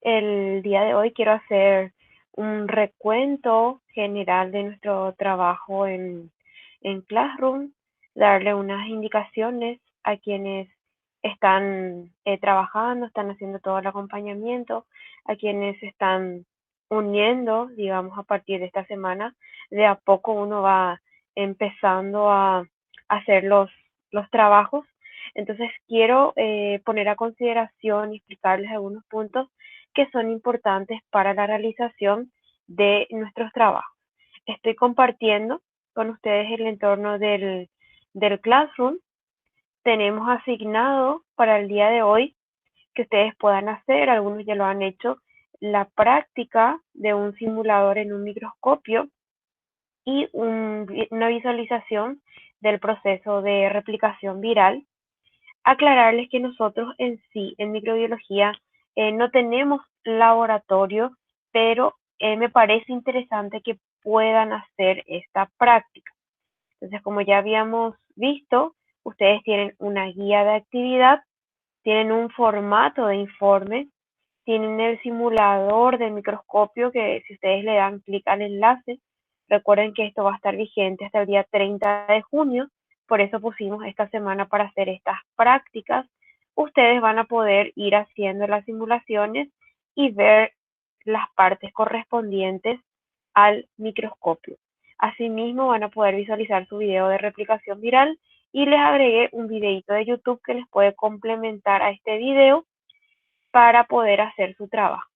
El día de hoy quiero hacer un recuento general de nuestro trabajo en Classroom, darle unas indicaciones a quienes están trabajando, están haciendo todo el acompañamiento, a quienes se están uniendo, digamos, a partir de esta semana. De a poco uno va empezando a hacer los trabajos. Entonces quiero poner a consideración y explicarles algunos puntos que son importantes para la realización de nuestros trabajos. Estoy compartiendo con ustedes el entorno del Classroom. Tenemos asignado para el día de hoy que ustedes puedan hacer, algunos ya lo han hecho, la práctica de un simulador en un microscopio y una visualización del proceso de replicación viral. Aclararles que nosotros en sí, en microbiología, no tenemos laboratorio, pero me parece interesante que puedan hacer esta práctica. Entonces, como ya habíamos visto, ustedes tienen una guía de actividad, tienen un formato de informe, tienen el simulador del microscopio que si ustedes le dan clic al enlace, recuerden que esto va a estar vigente hasta el día 30 de junio, por eso pusimos esta semana para hacer estas prácticas. Ustedes van a poder ir haciendo las simulaciones y ver las partes correspondientes al microscopio. Asimismo, van a poder visualizar su video de replicación viral y les agregué un videito de YouTube que les puede complementar a este video para poder hacer su trabajo.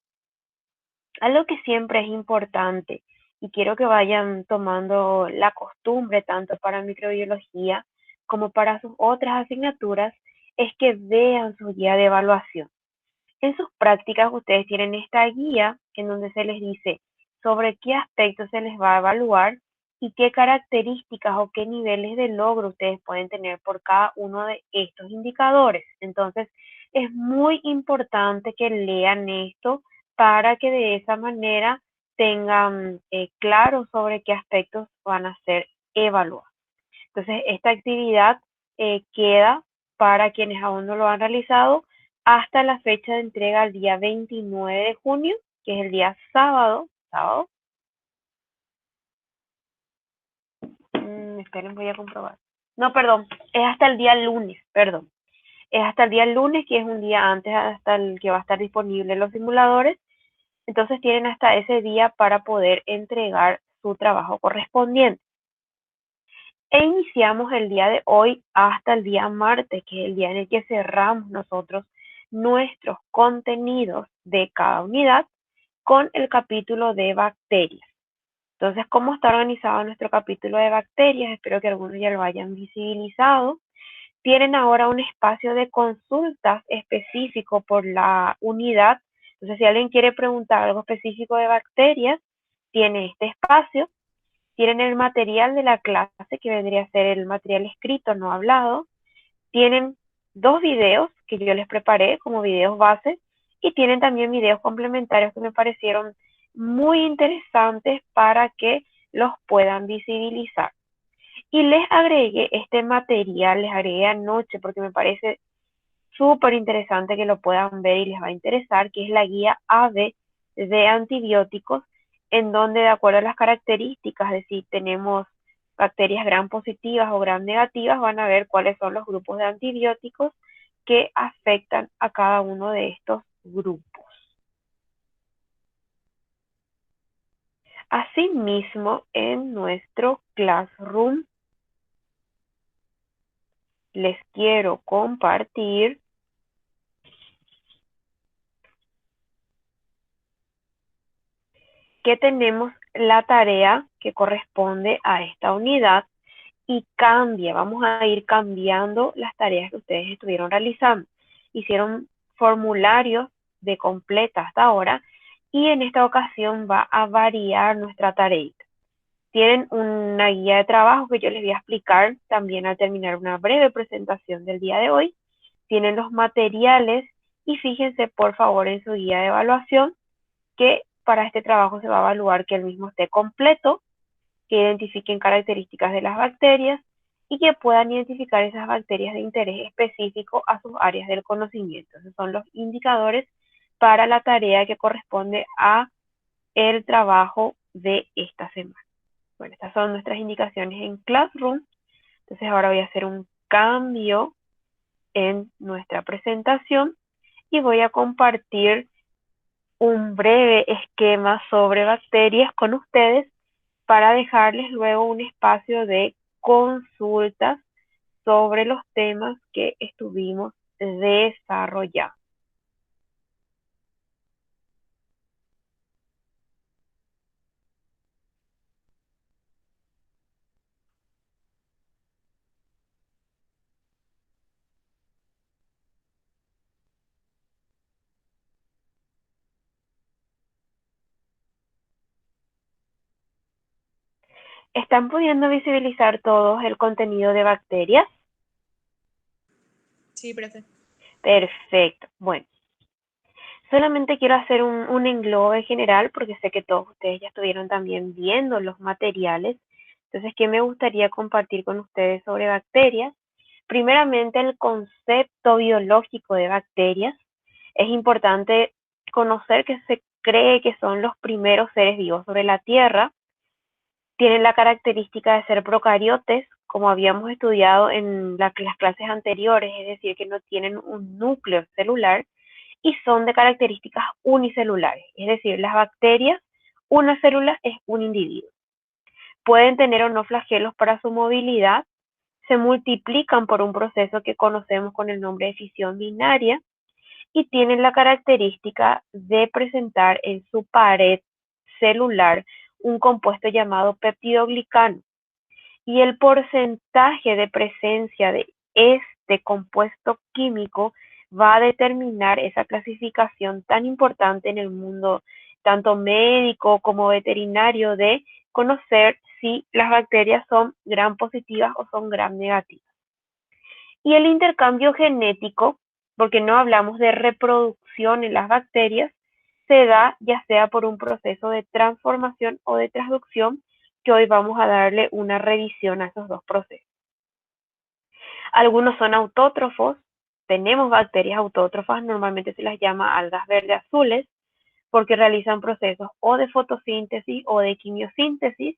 Algo que siempre es importante y quiero que vayan tomando la costumbre tanto para microbiología como para sus otras asignaturas es que vean su guía de evaluación. En sus prácticas ustedes tienen esta guía en donde se les dice sobre qué aspectos se les va a evaluar y qué características o qué niveles de logro ustedes pueden tener por cada uno de estos indicadores. Entonces, es muy importante que lean esto para que de esa manera tengan claro sobre qué aspectos van a ser evaluados. Entonces, esta actividad queda para quienes aún no lo han realizado hasta la fecha de entrega el día 29 de junio, que es el día sábado. Esperen, voy a comprobar. No, perdón, es hasta el día lunes, perdón. Es hasta el día lunes, que es un día antes, hasta el que va a estar disponible los simuladores. Entonces tienen hasta ese día para poder entregar su trabajo correspondiente. E iniciamos el día de hoy hasta el día martes, que es el día en el que cerramos nosotros nuestros contenidos de cada unidad con el capítulo de bacterias. Entonces, ¿cómo está organizado nuestro capítulo de bacterias? Espero que algunos ya lo hayan visibilizado. Tienen ahora un espacio de consultas específico por la unidad. Entonces, si alguien quiere preguntar algo específico de bacterias, tiene este espacio. Tienen el material de la clase, que vendría a ser el material escrito, no hablado. Tienen 2 videos que yo les preparé como videos base y tienen también videos complementarios que me parecieron muy interesantes para que los puedan visibilizar. Y les agregué este material, les agregué anoche porque me parece súper interesante que lo puedan ver y les va a interesar, que es la guía AB de antibióticos, en donde de acuerdo a las características de si tenemos bacterias gram positivas o gram negativas, van a ver cuáles son los grupos de antibióticos que afectan a cada uno de estos grupos. Asimismo, en nuestro Classroom les quiero compartir que tenemos la tarea que corresponde a esta unidad y cambia, vamos a ir cambiando las tareas que ustedes estuvieron realizando. Hicieron formularios de completa hasta ahora y en esta ocasión va a variar nuestra tarea. Tienen una guía de trabajo que yo les voy a explicar también al terminar una breve presentación del día de hoy. Tienen los materiales y fíjense por favor en su guía de evaluación que para este trabajo se va a evaluar que el mismo esté completo, que identifiquen características de las bacterias y que puedan identificar esas bacterias de interés específico a sus áreas del conocimiento. Esos son los indicadores para la tarea que corresponde a el trabajo de esta semana. Bueno, estas son nuestras indicaciones en Classroom. Entonces ahora voy a hacer un cambio en nuestra presentación y voy a compartir un breve esquema sobre bacterias con ustedes para dejarles luego un espacio de consultas sobre los temas que estuvimos desarrollando. ¿Están pudiendo visibilizar todos el contenido de bacterias? Sí, profe. Perfecto. Bueno, solamente quiero hacer un englobe general porque sé que todos ustedes ya estuvieron también viendo los materiales. Entonces, ¿qué me gustaría compartir con ustedes sobre bacterias? Primeramente, el concepto biológico de bacterias. Es importante conocer que se cree que son los primeros seres vivos sobre la Tierra. Tienen la característica de ser procariotes, como habíamos estudiado en las clases anteriores, es decir, que no tienen un núcleo celular y son de características unicelulares, es decir, las bacterias, una célula es un individuo. Pueden tener o no flagelos para su movilidad, se multiplican por un proceso que conocemos con el nombre de fisión binaria y tienen la característica de presentar en su pared celular un compuesto llamado peptidoglicano. Y el porcentaje de presencia de este compuesto químico va a determinar esa clasificación tan importante en el mundo tanto médico como veterinario de conocer si las bacterias son gram positivas o son gram negativas. Y el intercambio genético, porque no hablamos de reproducción en las bacterias, se da ya sea por un proceso de transformación o de transducción, que hoy vamos a darle una revisión a esos dos procesos. Algunos son autótrofos, tenemos bacterias autótrofas, normalmente se las llama algas verde azules, porque realizan procesos o de fotosíntesis o de quimiosíntesis,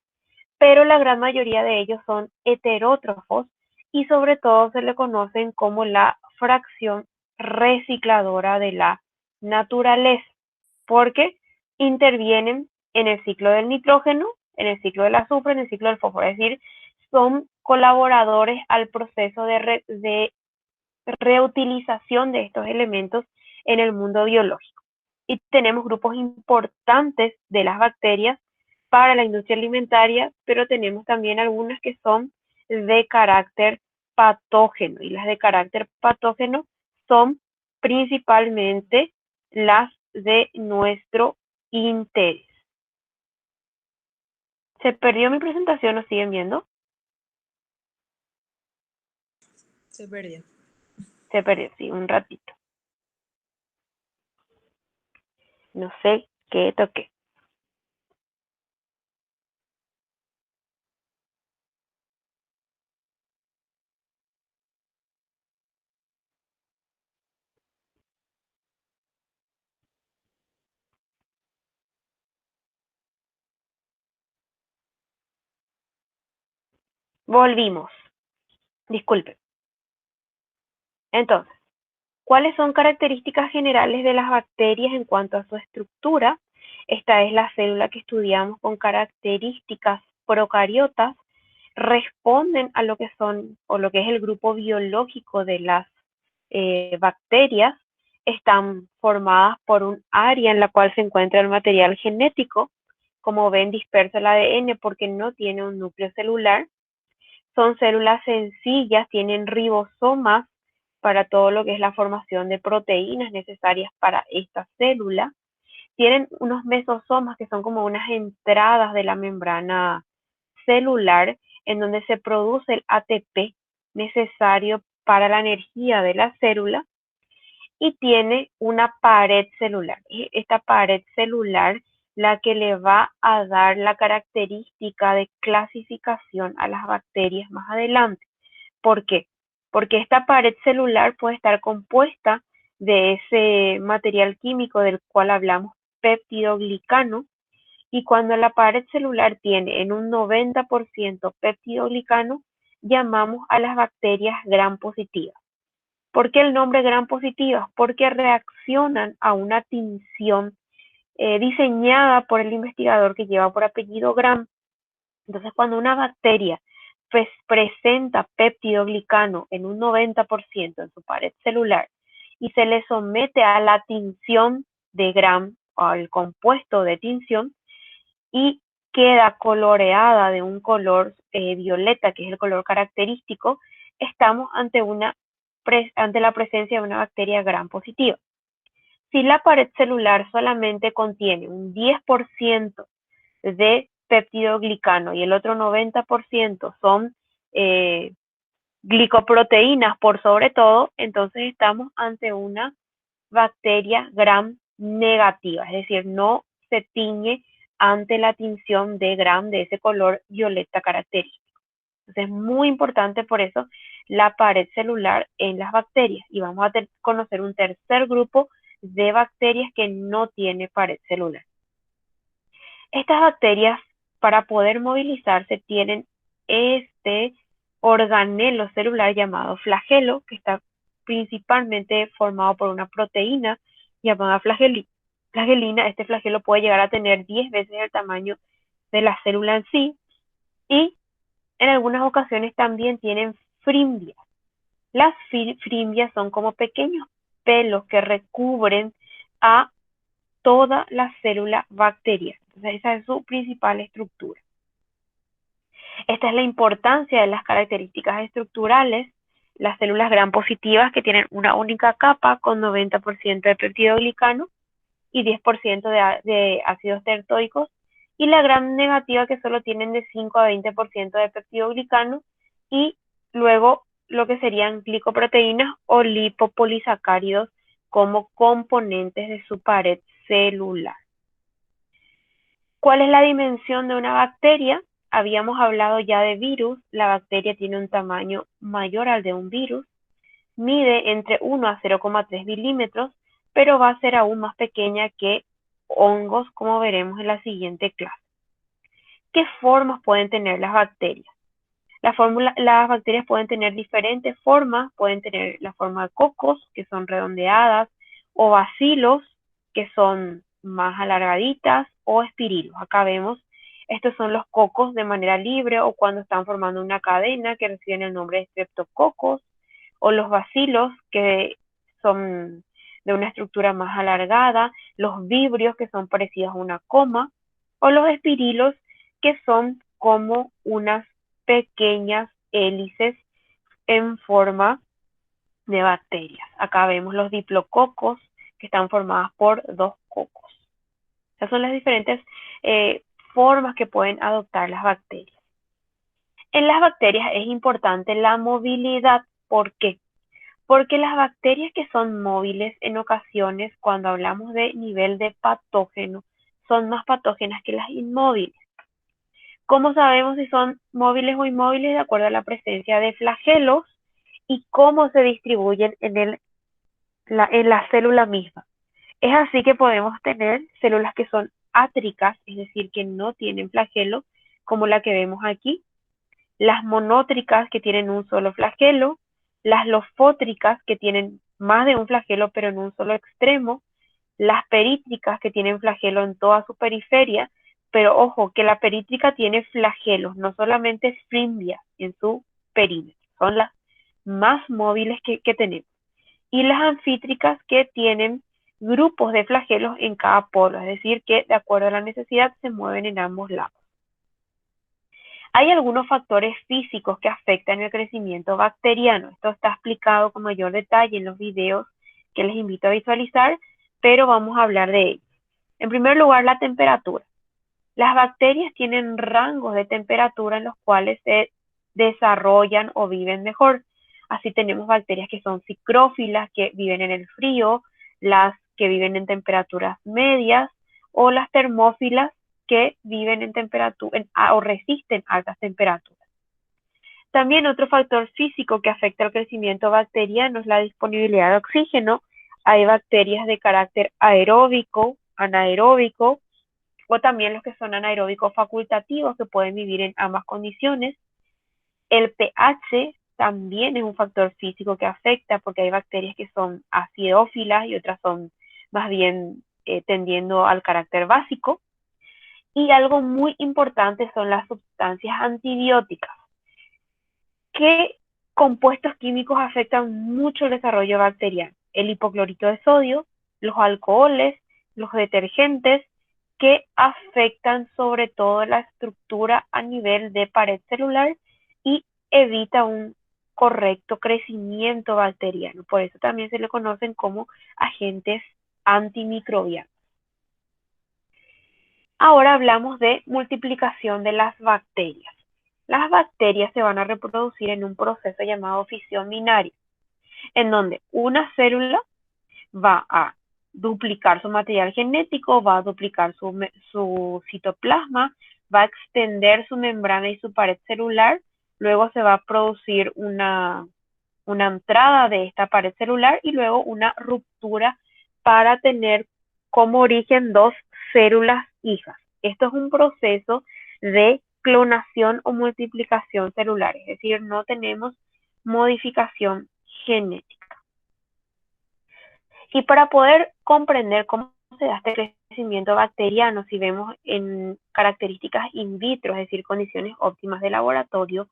pero la gran mayoría de ellos son heterótrofos y sobre todo se le conocen como la fracción recicladora de la naturaleza, porque intervienen en el ciclo del nitrógeno, en el ciclo del azufre, en el ciclo del fósforo, es decir, son colaboradores al proceso de reutilización de estos elementos en el mundo biológico. Y tenemos grupos importantes de las bacterias para la industria alimentaria, pero tenemos también algunas que son de carácter patógeno, y las de carácter patógeno son principalmente las de nuestro interés. ¿Se perdió mi presentación o siguen viendo? Se perdió. Se perdió, sí, un ratito. No sé qué toqué. Volvimos. Disculpen. Entonces, ¿cuáles son características generales de las bacterias en cuanto a su estructura? Esta es la célula que estudiamos con características procariotas. Responden a lo que son o lo que es el grupo biológico de las bacterias. Están formadas por un área en la cual se encuentra el material genético. Como ven, dispersa el ADN porque no tiene un núcleo celular. Son células sencillas, tienen ribosomas para todo lo que es la formación de proteínas necesarias para esta célula. Tienen unos mesosomas que son como unas entradas de la membrana celular en donde se produce el ATP necesario para la energía de la célula y tiene una pared celular. Esta pared celular la que le va a dar la característica de clasificación a las bacterias más adelante. ¿Por qué? Porque esta pared celular puede estar compuesta de ese material químico del cual hablamos, peptidoglicano, y cuando la pared celular tiene en un 90% peptidoglicano, llamamos a las bacterias gram positivas. ¿Por qué el nombre gram positivas? Porque reaccionan a una tinción diseñada por el investigador que lleva por apellido Gram. Entonces, cuando una bacteria pues, presenta peptidoglicano en un 90% en su pared celular y se le somete a la tinción de Gram o al compuesto de tinción y queda coloreada de un color violeta, que es el color característico, estamos ante la presencia de una bacteria gram positiva. Si la pared celular solamente contiene un 10% de peptidoglicano y el otro 90% son glicoproteínas por sobre todo, entonces estamos ante una bacteria gram negativa, es decir, no se tiñe ante la tinción de gram de ese color violeta característico. Entonces es muy importante por eso la pared celular en las bacterias y vamos a conocer un tercer grupo de bacterias que no tiene pared celular. Estas bacterias, para poder movilizarse, tienen este organelo celular llamado flagelo, que está principalmente formado por una proteína llamada flagelina. Este flagelo puede llegar a tener 10 veces el tamaño de la célula en sí y en algunas ocasiones también tienen frimbias. Las frimbias son como pequeños pelos que recubren a toda la célula bacteriana. Entonces, esa es su principal estructura. Esta es la importancia de las características estructurales. Las células gram positivas que tienen una única capa con 90% de peptidoglicano y 10% de ácidos tertoicos, y la gram negativa que solo tienen de 5 a 20% de peptidoglicano y luego lo que serían glicoproteínas o lipopolisacáridos como componentes de su pared celular. ¿Cuál es la dimensión de una bacteria? Habíamos hablado ya de virus. La bacteria tiene un tamaño mayor al de un virus. Mide entre 1 a 0,3 milímetros, pero va a ser aún más pequeña que hongos, como veremos en la siguiente clase. ¿Qué formas pueden tener las bacterias? Las bacterias pueden tener diferentes formas. Pueden tener la forma de cocos, que son redondeadas, o bacilos, que son más alargaditas, o espirilos. Acá vemos, estos son los cocos de manera libre o cuando están formando una cadena que reciben el nombre de streptococos, o los bacilos, que son de una estructura más alargada, los vibrios, que son parecidos a una coma, o los espirilos, que son como unas pequeñas hélices en forma de bacterias. Acá vemos los diplococos, que están formadas por dos cocos. Esas son las diferentes formas que pueden adoptar las bacterias. En las bacterias es importante la movilidad. ¿Por qué? Porque las bacterias que son móviles en ocasiones, cuando hablamos de nivel de patógeno, son más patógenas que las inmóviles. ¿Cómo sabemos si son móviles o inmóviles? De acuerdo a la presencia de flagelos y cómo se distribuyen en la célula misma. Es así que podemos tener células que son átricas, es decir, que no tienen flagelo, como la que vemos aquí, las monótricas, que tienen un solo flagelo, las lofótricas, que tienen más de un flagelo pero en un solo extremo, las perítricas, que tienen flagelo en toda su periferia, pero ojo, que la perítrica tiene flagelos, no solamente fimbias en su perímetro, son las más móviles que tenemos. Y las anfítricas, que tienen grupos de flagelos en cada polo, es decir, que de acuerdo a la necesidad se mueven en ambos lados. Hay algunos factores físicos que afectan el crecimiento bacteriano. Esto está explicado con mayor detalle en los videos que les invito a visualizar, pero vamos a hablar de ello. En primer lugar, la temperatura. Las bacterias tienen rangos de temperatura en los cuales se desarrollan o viven mejor. Así tenemos bacterias que son psicrófilas, que viven en el frío, las que viven en temperaturas medias, o las termófilas, que viven en temperatura o resisten altas temperaturas. También otro factor físico que afecta al crecimiento bacteriano es la disponibilidad de oxígeno Hay bacterias de carácter aeróbico, anaeróbico, o también los que son anaeróbicos facultativos, que pueden vivir en ambas condiciones. El pH también es un factor físico que afecta, porque hay bacterias que son acidófilas y otras son más bien tendiendo al carácter básico. Y algo muy importante son las sustancias antibióticas. ¿Qué compuestos químicos afectan mucho el desarrollo bacteriano? El hipoclorito de sodio, los alcoholes, los detergentes, que afectan sobre todo la estructura a nivel de pared celular y evita un correcto crecimiento bacteriano. Por eso también se le conocen como agentes antimicrobianos. Ahora hablamos de multiplicación de las bacterias. Las bacterias se van a reproducir en un proceso llamado fisión binaria, en donde una célula va a duplicar su material genético, va a duplicar su citoplasma, va a extender su membrana y su pared celular, luego se va a producir una entrada de esta pared celular y luego una ruptura para tener como origen dos células hijas. Esto es un proceso de clonación o multiplicación celular, es decir, no tenemos modificación genética. Y para poder comprender cómo se da este crecimiento bacteriano, si vemos en características in vitro, es decir, condiciones óptimas de laboratorio,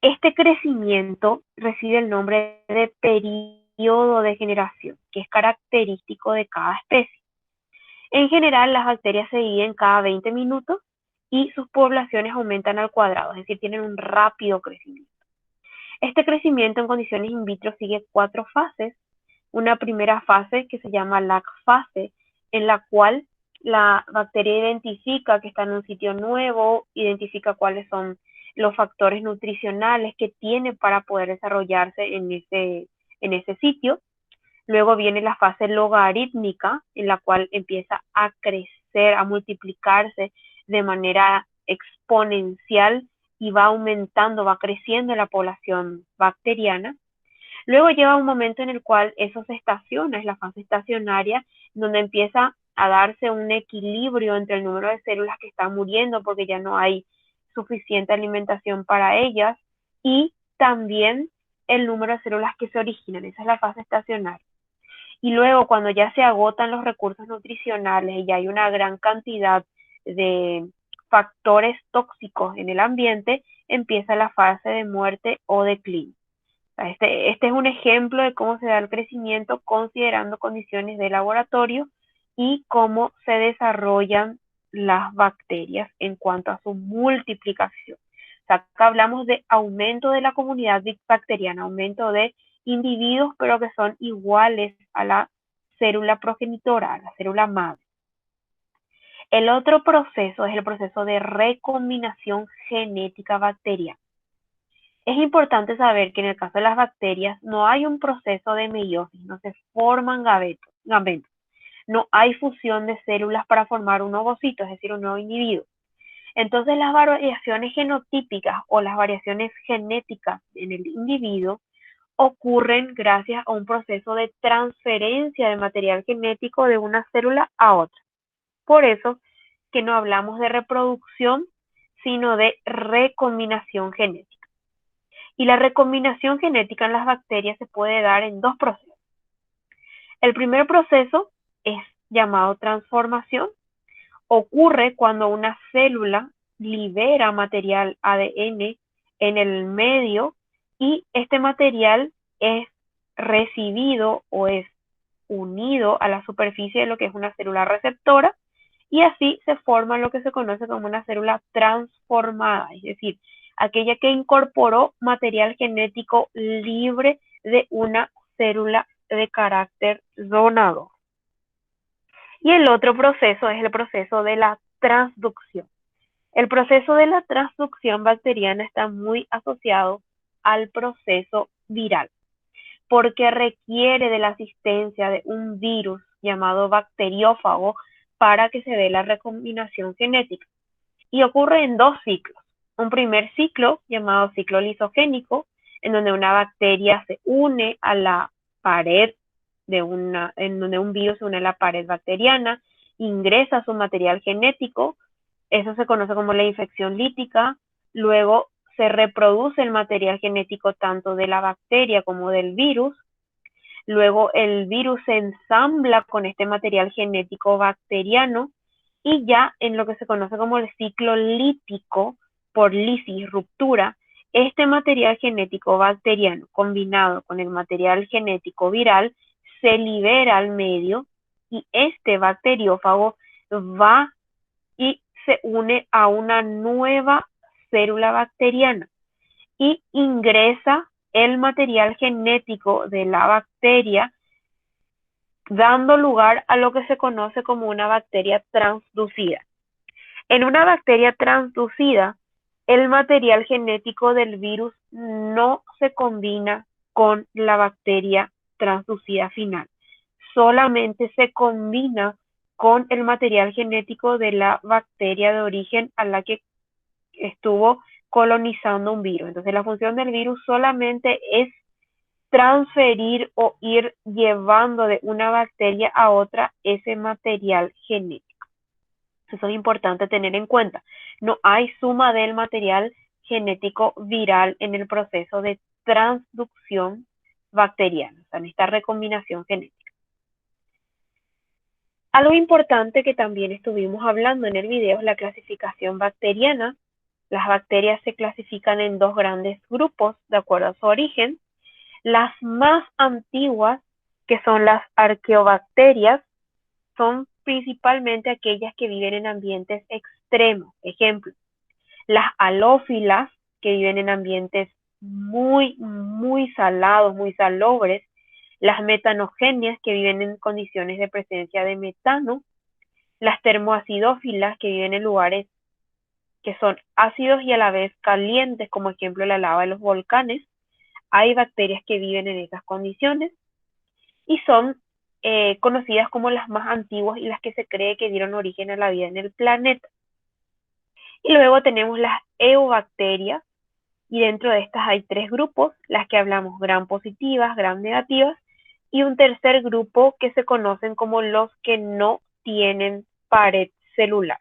este crecimiento recibe el nombre de periodo de generación, que es característico de cada especie. En general, las bacterias se dividen cada 20 minutos y sus poblaciones aumentan al cuadrado, es decir, tienen un rápido crecimiento. Este crecimiento en condiciones in vitro sigue 4 fases. Una primera fase que se llama lag fase, en la cual la bacteria identifica que está en un sitio nuevo, identifica cuáles son los factores nutricionales que tiene para poder desarrollarse en ese sitio. Luego viene la fase logarítmica, en la cual empieza a crecer, a multiplicarse de manera exponencial y va aumentando, va creciendo la población bacteriana. Luego llega un momento en el cual eso se estaciona, es la fase estacionaria, donde empieza a darse un equilibrio entre el número de células que están muriendo porque ya no hay suficiente alimentación para ellas y también el número de células que se originan. Esa es la fase estacionaria. Y luego cuando ya se agotan los recursos nutricionales y ya hay una gran cantidad de factores tóxicos en el ambiente, empieza la fase de muerte o declive. Este es un ejemplo de cómo se da el crecimiento considerando condiciones de laboratorio y cómo se desarrollan las bacterias en cuanto a su multiplicación. O sea, acá hablamos de aumento de la comunidad bacteriana, aumento de individuos, pero que son iguales a la célula progenitora, a la célula madre. El otro proceso es el proceso de recombinación genética bacteriana. Es importante saber que en el caso de las bacterias no hay un proceso de meiosis, no se forman gametos, no hay fusión de células para formar un ovocito, es decir, un nuevo individuo. Entonces las variaciones genotípicas o las variaciones genéticas en el individuo ocurren gracias a un proceso de transferencia de material genético de una célula a otra. Por eso que no hablamos de reproducción, sino de recombinación genética. Y la recombinación genética en las bacterias se puede dar en dos procesos. El primer proceso es llamado transformación. Ocurre cuando una célula libera material ADN en el medio y este material es recibido o es unido a la superficie de lo que es una célula receptora y así se forma lo que se conoce como una célula transformada, es decir, aquella que incorporó material genético libre de una célula de carácter donador. Y el otro proceso es el proceso de la transducción. El proceso de la transducción bacteriana está muy asociado al proceso viral, porque requiere de la asistencia de un virus llamado bacteriófago para que se dé la recombinación genética. Y ocurre en dos ciclos. Un primer ciclo llamado ciclo lisogénico, en donde una bacteria se une a la pared en donde un virus se une a la pared bacteriana, ingresa su material genético, eso se conoce como la infección lítica, luego se reproduce el material genético tanto de la bacteria como del virus, luego el virus se ensambla con este material genético bacteriano y ya en lo que se conoce como el ciclo lítico por lisis, ruptura, este material genético bacteriano combinado con el material genético viral se libera al medio y este bacteriófago va y se une a una nueva célula bacteriana y ingresa el material genético de la bacteria, dando lugar a lo que se conoce como una bacteria transducida. En una bacteria transducida, el material genético del virus no se combina con la bacteria transducida final, solamente se combina con el material genético de la bacteria de origen a la que estuvo colonizando un virus. Entonces la función del virus solamente es transferir o ir llevando de una bacteria a otra ese material genético. Eso es importante tener en cuenta. No hay suma del material genético viral en el proceso de transducción bacteriana, o sea, en esta recombinación genética. Algo importante que también estuvimos hablando en el video es la clasificación bacteriana. Las bacterias se clasifican en dos grandes grupos de acuerdo a su origen. Las más antiguas, que son las arqueobacterias, son principalmente aquellas que viven en ambientes extremos. Ejemplo, las halófilas, que viven en ambientes muy salados, muy salobres. Las metanogenias, que viven en condiciones de presencia de metano. Las termoacidófilas, que viven en lugares que son ácidos y a la vez calientes, como ejemplo la lava de los volcanes. Hay bacterias que viven en esas condiciones y son conocidas como las más antiguas y las que se cree que dieron origen a la vida en el planeta. Y luego tenemos las eubacterias, y dentro de estas hay tres grupos, las que hablamos gram positivas, gram negativas, y un tercer grupo que se conocen como los que no tienen pared celular.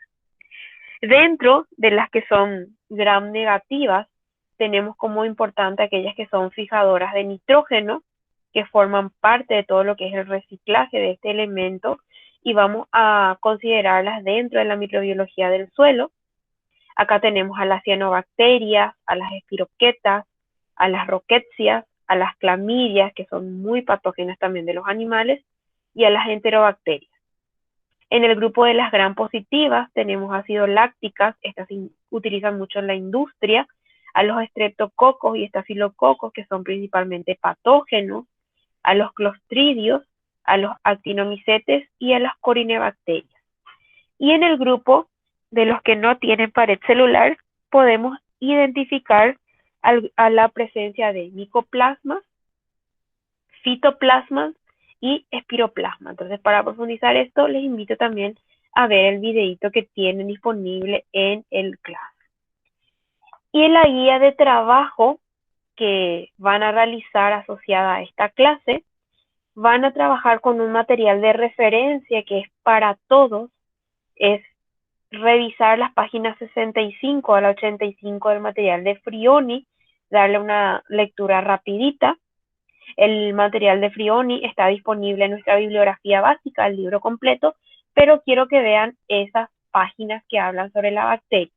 Dentro de las que son gram negativas, tenemos como importante aquellas que son fijadoras de nitrógeno, que forman parte de todo lo que es el reciclaje de este elemento, y vamos a considerarlas dentro de la microbiología del suelo. Acá tenemos a las cianobacterias, a las espiroquetas, a las rickettsias, a las clamidias, que son muy patógenas también de los animales, y a las enterobacterias. En el grupo de las gram positivas tenemos ácido lácticas, estas se utilizan mucho en la industria, a los estreptococos y estafilococos, que son principalmente patógenos, a los clostridios, a los actinomicetes y a las corinebacterias. Y en el grupo de los que no tienen pared celular, podemos identificar a la presencia de micoplasmas, fitoplasmas y espiroplasma. Entonces, para profundizar esto, les invito también a ver el videito que tienen disponible en el Classroom. Y en la guía de trabajo que van a realizar asociada a esta clase, van a trabajar con un material de referencia que es para todos, es revisar las páginas 65 a la 85 del material de Frioni, darle una lectura rapidita. El material de Frioni está disponible en nuestra bibliografía básica, el libro completo, pero quiero que vean esas páginas que hablan sobre la bacteria.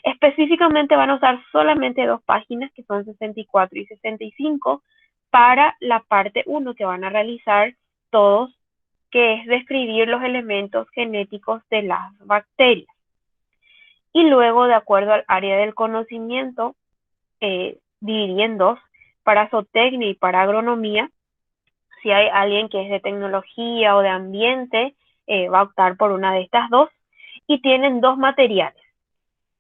Específicamente van a usar solamente dos páginas, que son 64 y 65, para la parte 1 que van a realizar todos, que es describir los elementos genéticos de las bacterias. Y luego, de acuerdo al área del conocimiento, dividí en dos, para zootecnia y para agronomía. Si hay alguien que es de tecnología o de ambiente, va a optar por una de estas dos. Y tienen dos materiales.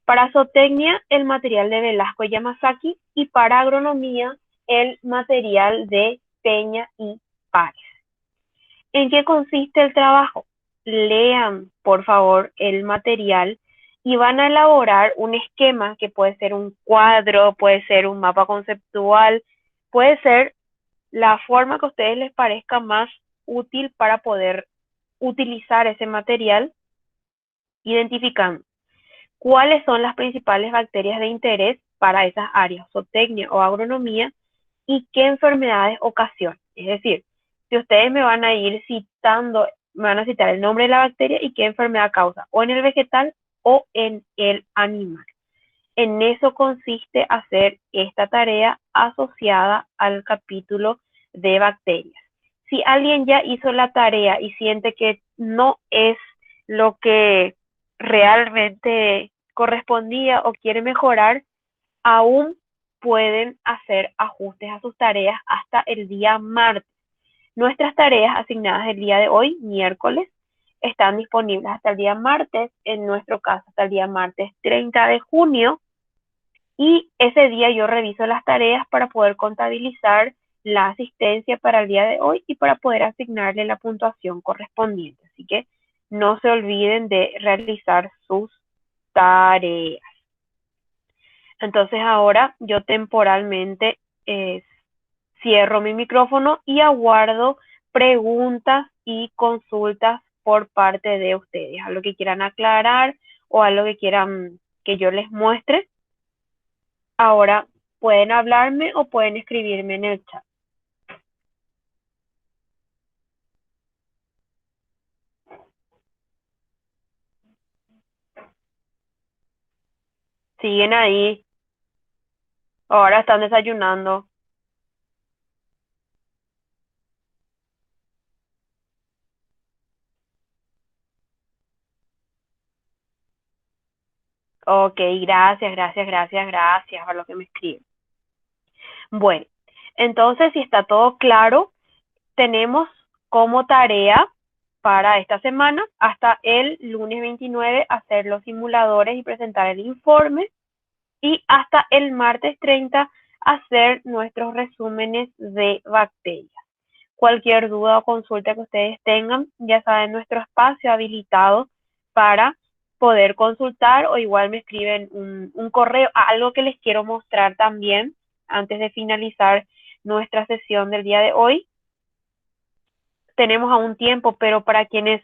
Para zootecnia, el material de Velasco y Yamazaki, y para agronomía, el material de Peña y Páez. ¿En qué consiste el trabajo? Lean, por favor, el material y van a elaborar un esquema que puede ser un cuadro, puede ser un mapa conceptual, puede ser la forma que a ustedes les parezca más útil para poder utilizar ese material, identificando cuáles son las principales bacterias de interés para esas áreas, zootecnia o agronomía, y qué enfermedades ocasionan. Es decir, si ustedes me van a ir citando, me van a citar el nombre de la bacteria y qué enfermedad causa, o en el vegetal o en el animal. En eso consiste hacer esta tarea asociada al capítulo de bacterias. Si alguien ya hizo la tarea y siente que no es lo que realmente correspondía o quiere mejorar, aún pueden hacer ajustes a sus tareas hasta el día martes. Nuestras tareas asignadas el día de hoy, miércoles, están disponibles hasta el día martes, en nuestro caso hasta el día martes 30 de junio, y ese día yo reviso las tareas para poder contabilizar la asistencia para el día de hoy y para poder asignarle la puntuación correspondiente. Así que no se olviden de realizar sus tareas. Entonces ahora yo temporalmente cierro mi micrófono y aguardo preguntas y consultas por parte de ustedes, a lo que quieran aclarar o a lo que quieran que yo les muestre. Ahora pueden hablarme o pueden escribirme en el chat. Siguen ahí. Ahora están desayunando. Ok, gracias por lo que me escriben. Bueno, entonces si está todo claro, tenemos como tarea para esta semana hasta el lunes 29 hacer los simuladores y presentar el informe, y hasta el martes 30 hacer nuestros resúmenes de bacterias. Cualquier duda o consulta que ustedes tengan, ya saben, nuestro espacio habilitado para poder consultar, o igual me escriben un correo. Algo que les quiero mostrar también antes de finalizar nuestra sesión del día de hoy. Tenemos aún tiempo, pero para quienes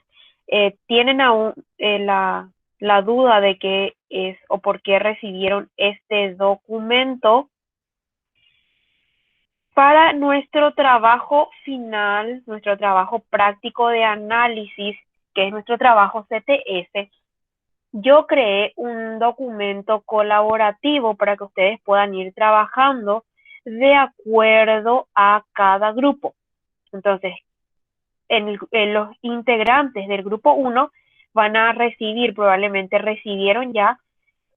tienen aún la duda de qué es o por qué recibieron este documento, para nuestro trabajo final, nuestro trabajo práctico de análisis, que es nuestro trabajo CTS, yo creé un documento colaborativo para que ustedes puedan ir trabajando de acuerdo a cada grupo. Entonces, los integrantes del grupo 1 van a recibir, probablemente recibieron ya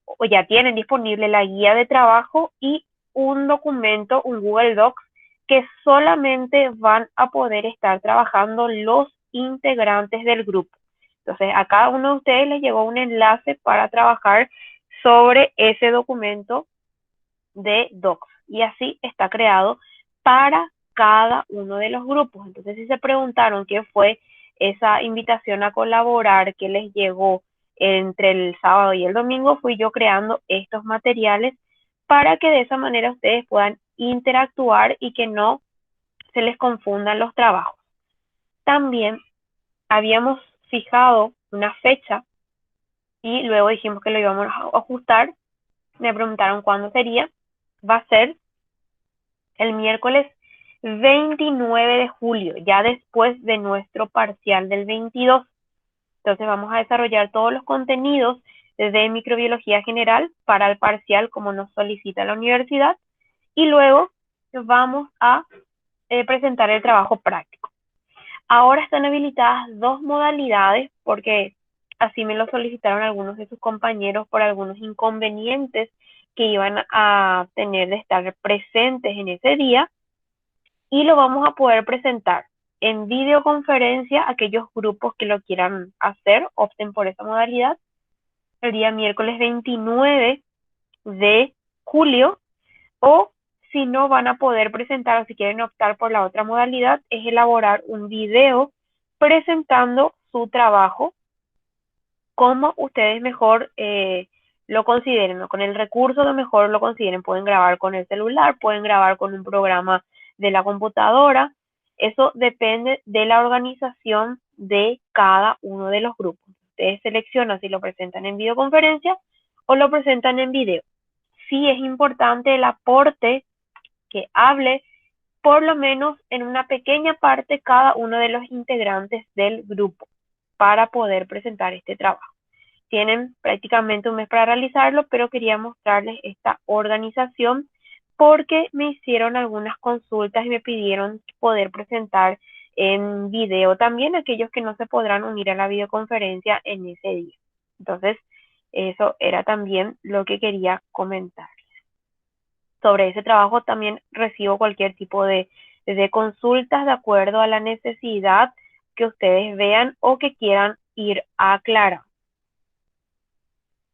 o ya tienen disponible la guía de trabajo y un documento, un Google Docs, que solamente van a poder estar trabajando los integrantes del grupo. Entonces, a cada uno de ustedes les llegó un enlace para trabajar sobre ese documento de Docs, y así está creado para cada uno de los grupos. Entonces, si se preguntaron qué fue esa invitación a colaborar que les llegó entre el sábado y el domingo, fui yo creando estos materiales para que de esa manera ustedes puedan interactuar y que no se les confundan los trabajos. También habíamos fijado una fecha y luego dijimos que lo íbamos a ajustar. Me preguntaron cuándo sería. Va a ser el miércoles 29 de julio, ya después de nuestro parcial del 22. Entonces vamos a desarrollar todos los contenidos de microbiología general para el parcial como nos solicita la universidad, y luego vamos a presentar el trabajo práctico. Ahora están habilitadas dos modalidades porque así me lo solicitaron algunos de sus compañeros por algunos inconvenientes que iban a tener de estar presentes en ese día, y lo vamos a poder presentar en videoconferencia. Aquellos grupos que lo quieran hacer, opten por esa modalidad, el día miércoles 29 de julio, o si no van a poder presentar o si quieren optar por la otra modalidad, es elaborar un video presentando su trabajo como ustedes mejor lo consideren, ¿no? Con el recurso que mejor lo consideren. Pueden grabar con el celular, pueden grabar con un programa de la computadora, Eso depende de la organización de cada uno de los grupos. Ustedes seleccionan si lo presentan en videoconferencia o lo presentan en video. Sí es importante el aporte que hable por lo menos en una pequeña parte cada uno de los integrantes del grupo para poder presentar este trabajo. Tienen prácticamente un mes para realizarlo, pero quería mostrarles esta organización porque me hicieron algunas consultas y me pidieron poder presentar en video también aquellos que no se podrán unir a la videoconferencia en ese día. Entonces, eso era también lo que quería comentar. Sobre ese trabajo también recibo cualquier tipo de consultas de acuerdo a la necesidad que ustedes vean o que quieran ir a aclarar.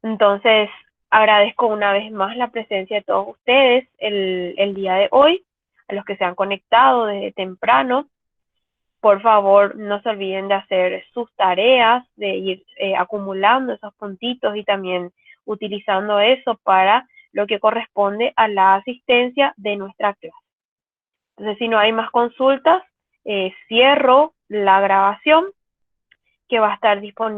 Entonces, agradezco una vez más la presencia de todos ustedes el día de hoy, a los que se han conectado desde temprano. Por favor, no se olviden de hacer sus tareas, de ir acumulando esos puntitos y también utilizando eso para lo que corresponde a la asistencia de nuestra clase. Entonces, si no hay más consultas, cierro la grabación que va a estar disponible.